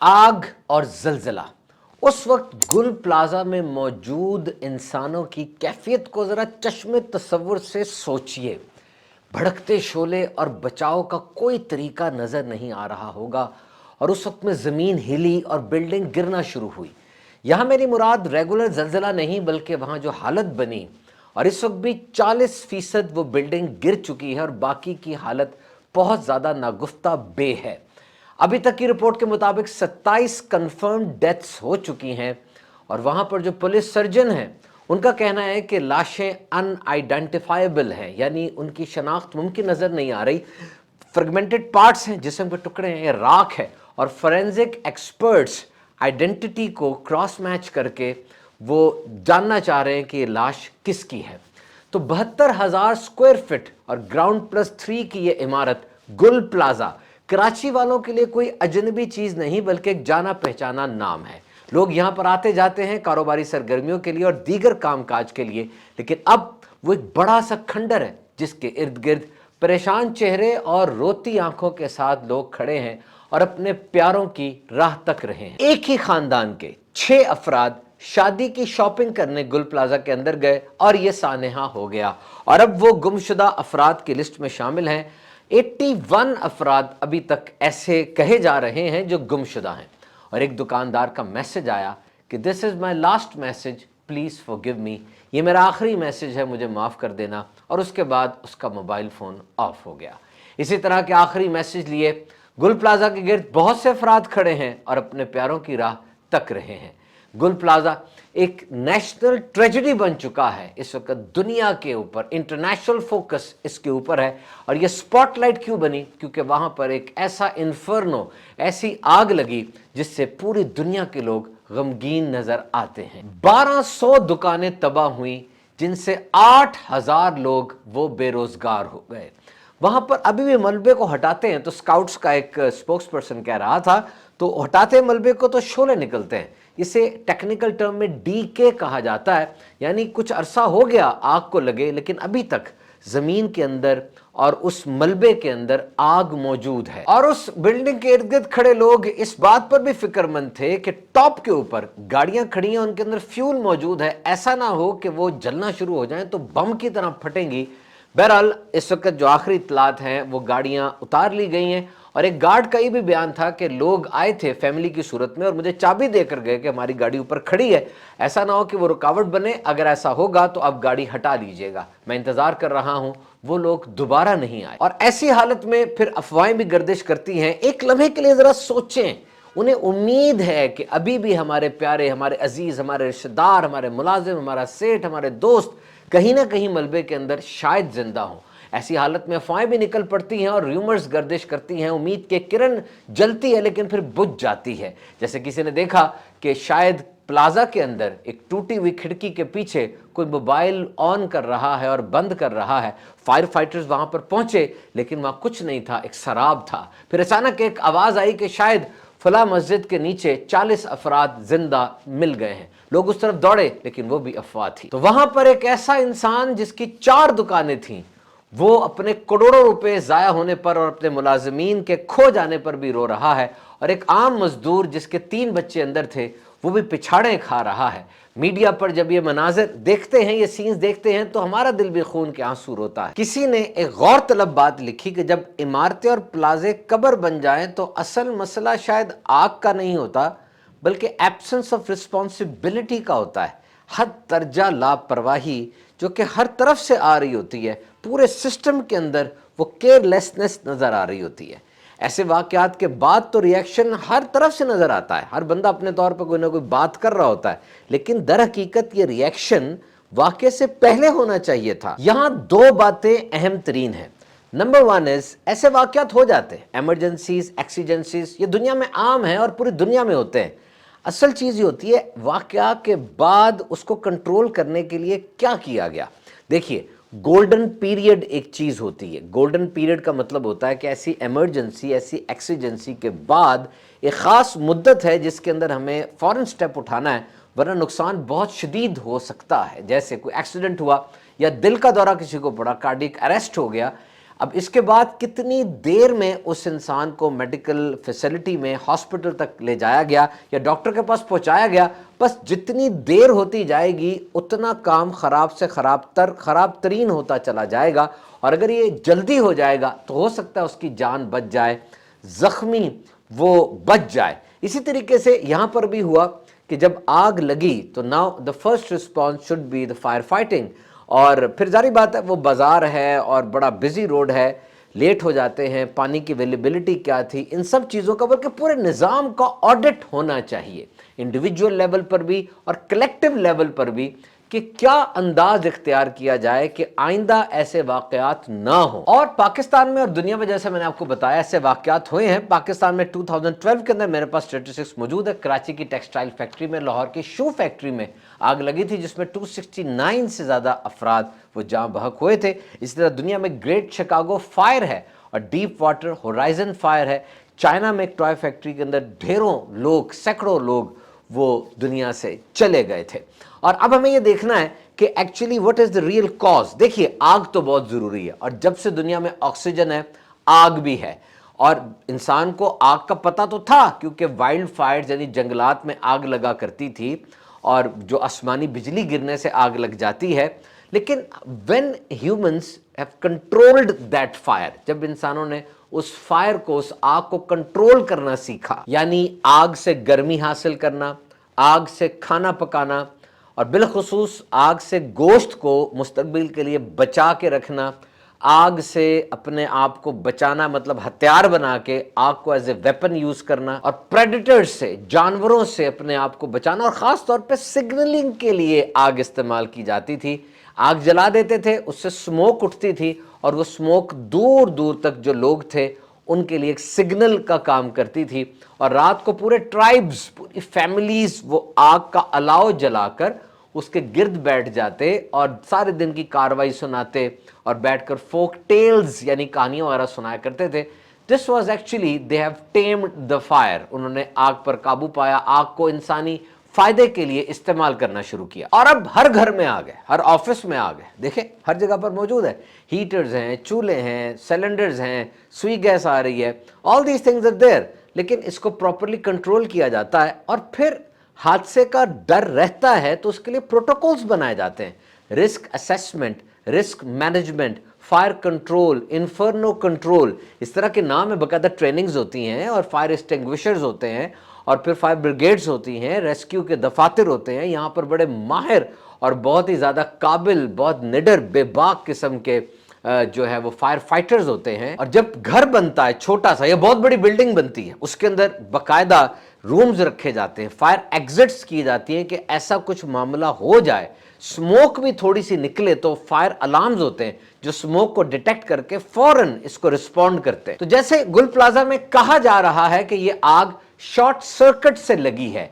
आग और जलजला। उस वक्त गुल प्लाजा में मौजूद इंसानों की कैफियत को जरा चश्मे तसव्वुर से सोचिए। भड़कते शोले और बचाव का कोई तरीका नजर नहीं आ रहा होगा और उस वक्त में जमीन हिली और बिल्डिंग गिरना शुरू हुई। यहाँ मेरी मुराद रेगुलर जलजला नहीं बल्कि वहाँ जो हालत बनी, और इस वक्त भी 40% वो बिल्डिंग गिर चुकी है और बाकी की हालत बहुत ज़्यादा नागुफ्ता बे है। अभी तक की रिपोर्ट के मुताबिक 27 कंफर्म डेथ्स हो चुकी हैं और वहां पर जो पुलिस सर्जन हैं उनका कहना है कि लाशें अनआइडेंटिफाइबल हैं, यानी उनकी शनाख्त मुमकिन नजर नहीं आ रही। फ्रेगमेंटेड पार्ट्स हैं, जिस्म के टुकड़े हैं, ये राख है और फोरेंसिक एक्सपर्ट्स आइडेंटिटी को क्रॉस मैच करके वो जानना चाह रहे हैं कि ये लाश किसकी है। तो 72,000 स्क्वायर फीट और ग्राउंड प्लस 3 की ये इमारत गुल प्लाजा कराची वालों के लिए कोई अजनबी चीज नहीं बल्कि एक जाना पहचाना नाम है। लोग यहां पर आते जाते हैं कारोबारी सरगर्मियों के लिए और दीगर कामकाज के लिए, लेकिन अब वो एक बड़ा सा खंडर है जिसके इर्द गिर्द परेशान चेहरे और रोती आंखों के साथ लोग खड़े हैं और अपने प्यारों की राह तक रहे हैं। एक ही खानदान के 6 अफराद शादी की शॉपिंग करने गुल प्लाजा के अंदर गए और यह सानेहा हो गया और अब वो गुमशुदा अफराद की लिस्ट में शामिल हैं। 81 अफराद अभी तक ऐसे कहे जा रहे हैं जो गुमशुदा हैं और एक दुकानदार का मैसेज आया कि this is my last message, please forgive me, ये मेरा आखिरी मैसेज है, मुझे माफ़ कर देना। और उसके बाद उसका मोबाइल फ़ोन ऑफ हो गया। इसी तरह के आखिरी मैसेज लिए गुल प्लाजा के गिर्द बहुत से अफराद खड़े हैं और अपने प्यारों की राह तक रहे हैं। गुल प्लाजा एक नेशनल ट्रेजेडी बन चुका है इस वक्त दुनिया के ऊपर, इंटरनेशनल फोकस इसके ऊपर है। और ये स्पॉटलाइट क्यों बनी? क्योंकि वहां पर एक ऐसा इन्फर्नो, ऐसी आग लगी जिससे पूरी दुनिया के लोग गमगीन नजर आते हैं। 1200 दुकानें तबाह हुई जिनसे 8,000 लोग वो बेरोजगार हो गए। वहां पर अभी भी मलबे को हटाते हैं तो स्काउट्स का एक स्पोक्स पर्सन कह रहा था, तो हटाते मलबे को तो शोले निकलते हैं। इसे टेक्निकल टर्म में डीके कहा जाता है, यानी कुछ अरसा हो गया आग को लगे लेकिन अभी तक जमीन के अंदर और उस मलबे के अंदर आग मौजूद है। और उस बिल्डिंग के इर्द गिर्द खड़े लोग इस बात पर भी फिक्रमंद थे कि टॉप के ऊपर गाड़ियां खड़ी हैं, उनके अंदर फ्यूल मौजूद है, ऐसा ना हो कि वो जलना शुरू हो जाए तो बम की तरह फटेंगी। बहरहाल इस वक्त जो आखिरी इत्तलात हैं वो गाड़ियां उतार ली गई हैं और एक गार्ड का ये भी बयान था कि लोग आए थे फैमिली की सूरत में और मुझे चाबी देकर गए कि हमारी गाड़ी ऊपर खड़ी है, ऐसा ना हो कि वो रुकावट बने, अगर ऐसा होगा तो अब गाड़ी हटा लीजिएगा, मैं इंतजार कर रहा हूं। वो लोग दोबारा नहीं आए और ऐसी हालत में फिर अफवाहें भी गर्दिश करती हैं। एक लम्हे के लिए जरा सोचें, उन्हें उम्मीद है कि अभी भी हमारे प्यारे, हमारे अजीज, हमारे रिश्तेदार, हमारे मुलाजिम, हमारा सेठ, हमारे दोस्त कहीं ना कहीं मलबे के अंदर शायद जिंदा हों। ऐसी हालत में अफवाहें भी निकल पड़ती हैं और र्यूमर्स गर्दिश करती हैं। उम्मीद के किरण जलती है लेकिन फिर बुझ जाती है। जैसे किसी ने देखा कि शायद प्लाजा के अंदर एक टूटी हुई खिड़की के पीछे कोई मोबाइल ऑन कर रहा है और बंद कर रहा है। फायर फाइटर्स वहां पर पहुंचे लेकिन वहां कुछ नहीं था, एक शराब था। फिर अचानक एक आवाज आई कि शायद फला मस्जिद के नीचे 40 अफराद जिंदा मिल गए हैं। लोग उस तरफ दौड़े लेकिन वो भी अफवाह थी। तो वहां पर एक ऐसा इंसान जिसकी 4 दुकानें थीं, वो अपने करोड़ों रुपए जाया होने पर और अपने मुलाजमीन के खो जाने पर भी रो रहा है। और एक आम मजदूर जिसके 3 बच्चे अंदर थे वो भी पिछाड़े खा रहा है। मीडिया पर जब ये मनाजिर देखते हैं, ये सीन्स देखते हैं तो हमारा दिल भी खून के आंसू रोता है। किसी ने एक गौर तलब बात लिखी कि जब इमारतें और प्लाजे कब्र बन जाएं तो असल मसला शायद आग का नहीं होता बल्कि एब्सेंस ऑफ रिस्पॉन्सिबिलिटी का होता है। हद दर्जा लापरवाही जो कि हर तरफ से आ रही होती है, पूरे सिस्टम के अंदर वो केयरलेसनेस नजर आ रही होती है। ऐसे वाकयात के बाद तो रिएक्शन हर तरफ से नजर आता है, हर बंदा अपने तौर पर कोई ना कोई बात कर रहा होता है, लेकिन दर हकीकत ये रिएक्शन वाकये से पहले होना चाहिए था। यहां 2 बातें अहम तरीन हैं। नंबर 1 इज, ऐसे वाकयात हो जाते हैं, एमरजेंसीज, एक्सीडेंसीज, ये दुनिया में आम है और पूरी दुनिया में होते हैं। असल चीज ये होती है वाकया के बाद उसको कंट्रोल करने के लिए क्या किया गया। देखिए, गोल्डन पीरियड एक चीज होती है। गोल्डन पीरियड का मतलब होता है कि ऐसी इमरजेंसी, ऐसी एक्सीजेंसी के बाद एक खास मुद्दत है जिसके अंदर हमें फौरन स्टेप उठाना है, वरना नुकसान बहुत शदीद हो सकता है। जैसे कोई एक्सीडेंट हुआ या दिल का दौरा किसी को पड़ा, कार्डियक अरेस्ट हो गया, اب اس کے بعد کتنی دیر میں اس انسان کو میڈیکل فیسلٹی میں ہاسپٹل تک لے جایا گیا یا ڈاکٹر کے پاس پہنچایا گیا، بس جتنی دیر ہوتی جائے گی اتنا کام خراب سے خراب ترین ہوتا چلا جائے گا، اور اگر یہ جلدی ہو جائے گا تو ہو سکتا ہے اس کی جان بچ جائے، زخمی وہ بچ جائے۔ اسی طریقے سے یہاں پر بھی ہوا کہ جب آگ لگی تو now the first response should be the fire fighting, اور پھر ظاہری بات ہے وہ بازار ہے اور بڑا بزی روڈ ہے، لیٹ ہو جاتے ہیں، پانی کی اویلیبلٹی کیا تھی، ان سب چیزوں کا بلکہ پورے نظام کا آڈٹ ہونا چاہیے، انڈیویجول لیول پر بھی اور کلیکٹیو لیول پر بھی، کہ کیا انداز اختیار کیا جائے کہ آئندہ ایسے واقعات نہ ہوں۔ اور پاکستان میں اور دنیا میں جیسے میں نے آپ کو بتایا ایسے واقعات ہوئے ہیں۔ پاکستان میں 2012 کے اندر میرے پاس اسٹیٹسٹکس موجود ہے، کراچی کی ٹیکسٹائل فیکٹری میں، لاہور کی شو فیکٹری میں آگ لگی تھی جس میں 269 سے زیادہ افراد وہ جاں بحق ہوئے تھے۔ اسی طرح دنیا میں گریٹ شکاگو فائر ہے اور ڈیپ واٹر ہورائزن فائر ہے۔ چائنا میں ایک ٹوائے فیکٹری کے اندر ڈھیروں لوگ، سینکڑوں لوگ وہ دنیا سے چلے گئے تھے۔ اور اب ہمیں یہ دیکھنا ہے کہ actually what is the real cause. دیکھیے آگ تو بہت ضروری ہے، اور جب سے دنیا میں آکسیجن ہے آگ بھی ہے، اور انسان کو آگ کا پتہ تو تھا کیونکہ وائلڈ فائرز یعنی جنگلات میں آگ لگا کرتی تھی اور جو آسمانی بجلی گرنے سے آگ لگ جاتی ہے، لیکن when humans have controlled that fire، جب انسانوں نے اس فائر کو، اس آگ کو کنٹرول کرنا سیکھا، یعنی آگ سے گرمی حاصل کرنا، آگ سے کھانا پکانا، اور بالخصوص آگ سے گوشت کو مستقبل کے لیے بچا کے رکھنا، آگ سے اپنے آپ کو بچانا مطلب ہتھیار بنا کے آگ کو ایز اے ویپن یوز کرنا، اور پریڈیٹرز سے، جانوروں سے اپنے آپ کو بچانا، اور خاص طور پہ سگنلنگ کے لیے آگ استعمال کی جاتی تھی۔ آگ جلا دیتے تھے، اس سے سموک اٹھتی تھی، اور وہ سموک دور دور تک جو لوگ تھے ان کے لیے ایک سگنل کا کام کرتی تھی، اور رات کو پورے ٹرائبز، پوری فیملیز وہ آگ کا الاؤ جلا کر اس کے گرد بیٹھ جاتے اور سارے دن کی کاروائی سناتے اور بیٹھ کر فوک ٹیلز یعنی کہانیاں وغیرہ سنایا کرتے تھے۔ This was actually they have tamed the fire, انہوں نے آگ پر قابو پایا، آگ کو انسانی فائدے کے لیے استعمال کرنا شروع کیا، اور اب ہر گھر میں آ گئے، ہر آفس میں آ گئے، دیکھیں ہر جگہ پر موجود ہے، ہیٹرز ہیں، چولہے ہیں، سلنڈرز ہیں، سوئی گیس آ رہی ہے، all these things are there, لیکن اس کو پراپرلی کنٹرول کیا جاتا ہے، اور پھر حادثے کا ڈر رہتا ہے تو اس کے لیے پروٹوکولز بنائے جاتے ہیں، risk assessment, risk management, fire control, inferno control, اس طرح کے نام میں باقاعدہ ٹریننگز ہوتی ہیں، اور فائر ایکسٹنگوشرز ہوتے ہیں، اور پھر فائر بریگیڈز ہوتی ہیں، ریسکیو کے دفاتر ہوتے ہیں، یہاں پر بڑے ماہر اور بہت ہی زیادہ قابل، بہت نڈر، بے باک قسم کے جو ہے وہ فائر فائٹرز ہوتے ہیں۔ اور جب گھر بنتا ہے چھوٹا سا یا بہت بڑی بلڈنگ بنتی ہے، اس کے اندر باقاعدہ رومز رکھے جاتے ہیں، فائر ایگزٹس کی جاتی ہیں کہ ایسا کچھ معاملہ ہو جائے، سموک بھی تھوڑی سی نکلے تو فائر الارمز ہوتے ہیں جو سموک کو ڈیٹیکٹ کر کے فوراً اس کو رسپونڈ کرتے ہیں۔ تو جیسے گل پلازا میں کہا جا رہا ہے کہ یہ آگ شارٹ سرکٹ سے لگی ہے،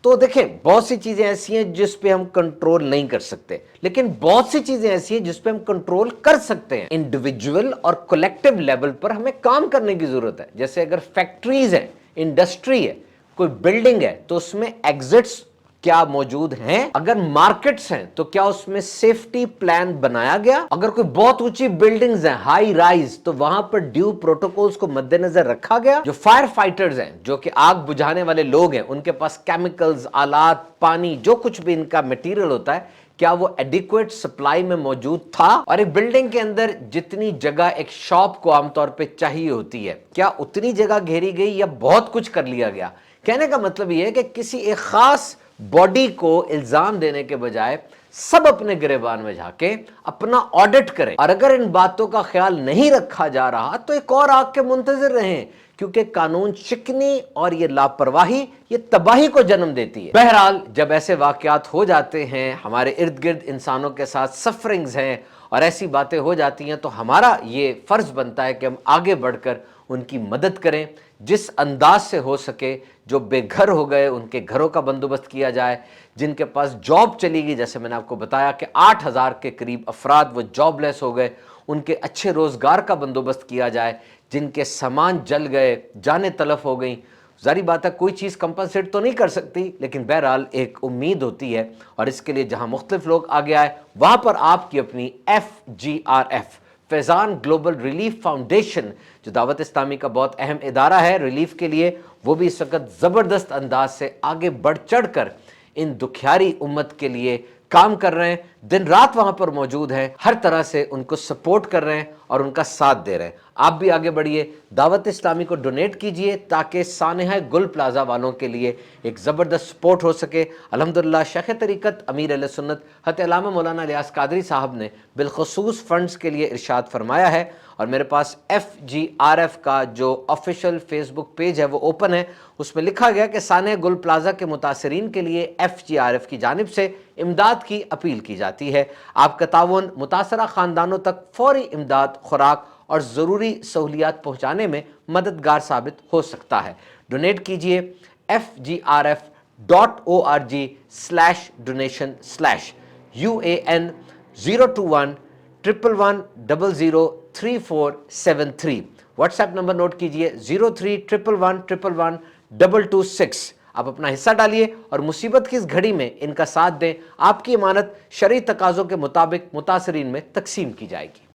تو دیکھیں بہت سی چیزیں ایسی ہیں جس پہ ہم کنٹرول نہیں کر سکتے، لیکن بہت سی چیزیں ایسی ہیں جس پہ ہم کنٹرول کر سکتے ہیں۔ انڈیویجول اور کولیکٹیو لیول پر ہمیں کام کرنے کی ضرورت ہے۔ جیسے اگر فیکٹریز ہیں، انڈسٹری ہے، کوئی بلڈنگ ہے تو اس میں ایگزٹس کیا موجود ہیں، اگر مارکٹس ہیں تو کیا اس میں سیفٹی پلان بنایا گیا، اگر کوئی بہت اونچی بلڈنگز ہیں، ہائی رائز، تو وہاں پر ڈیو پروٹوکولز کو مد نظر رکھا گیا۔ جو فائر فائٹرز ہیں، جو کہ آگ بجھانے والے لوگ ہیں، ان کے پاس کیمیکلز، آلات، پانی، جو کچھ بھی ان کا میٹیریل ہوتا ہے، کیا وہ ایڈیکویٹ سپلائی میں موجود تھا؟ اور ایک بلڈنگ کے اندر جتنی جگہ ایک شاپ کو عام طور پہ چاہیے ہوتی ہے، کیا اتنی جگہ گھیری گئی یا بہت کچھ کر لیا گیا؟ کہنے کا مطلب یہ ہے کہ کسی ایک خاص باڈی کو الزام دینے کے بجائے سب اپنے گریبان میں جھانکیں، اپنا آڈٹ کریں، اور اگر ان باتوں کا خیال نہیں رکھا جا رہا تو ایک اور آگ کے منتظر رہیں، کیونکہ قانون شکنی اور یہ لاپرواہی یہ تباہی کو جنم دیتی ہے۔ بہرحال جب ایسے واقعات ہو جاتے ہیں، ہمارے ارد گرد انسانوں کے ساتھ سفرنگز ہیں اور ایسی باتیں ہو جاتی ہیں، تو ہمارا یہ فرض بنتا ہے کہ ہم آگے بڑھ کر ان کی مدد کریں، جس انداز سے ہو سکے۔ جو بے گھر ہو گئے ان کے گھروں کا بندوبست کیا جائے، جن کے پاس جاب چلی گئی، جیسے میں نے آپ کو بتایا کہ 8,000 کے قریب افراد وہ جاب لیس ہو گئے، ان کے اچھے روزگار کا بندوبست کیا جائے، جن کے سامان جل گئے، جانیں تلف ہو گئیں۔ ظاہری بات ہے کوئی چیز کمپنسیٹ تو نہیں کر سکتی، لیکن بہرحال ایک امید ہوتی ہے، اور اس کے لیے جہاں مختلف لوگ آگے آئے وہاں پر آپ کی اپنی FGRF Faizan global relief foundation, जो दावत इस्लामी का बहुत अहम इदारा है रिलीफ के लिए, वो भी इस वक्त ज़बरदस्त अंदाज से आगे बढ़ चढ़ कर इन दुखियारी उम्मत के लिए काम कर रहे हैं, दिन रात वहां पर मौजूद हैं, हर तरह से उनको सपोर्ट कर रहे हैं और उनका साथ दे रहे हैं। आप भी आगे बढ़िए, दावत इस्लामी को डोनेट कीजिए ताकि सानेहा गुल प्लाजा वालों के लिए एक ज़बरदस्त सपोर्ट हो सके। अल्हम्दुलिल्लाह शेख तरीक़त अमीर अहले सुन्नत हज़रत अल्लामा मौलाना इलियास कादरी साहब ने बिलखुसूस फ़ंड्स के लिए इरशाद फरमाया है, और मेरे पास FGRF का जो ऑफिशियल फेसबुक पेज है वो ओपन है, उसमें लिखा गया कि सानेहा गुल प्लाजा के मुतासरीन के लिए FGRF की जानिब से इमदाद की अपील की जाती है। आपका ताउन मुतासरा ख़ानदानों तक फौरी इमदाद, खुराक और ज़रूरी सहूलियात पहुँचाने में मददगार साबित हो सकता है। डोनेट कीजिए FGRF.org/donation/ UAN 021-111-003473। WhatsApp number note कीजिए 03-111-11226। आप अपना हिस्सा डालिए और मुसीबत की इस घड़ी में इनका साथ दें। आपकी इमानत शरई तकाज़ों के मुताबिक मुतासरीन में तकसीम की जाएगी।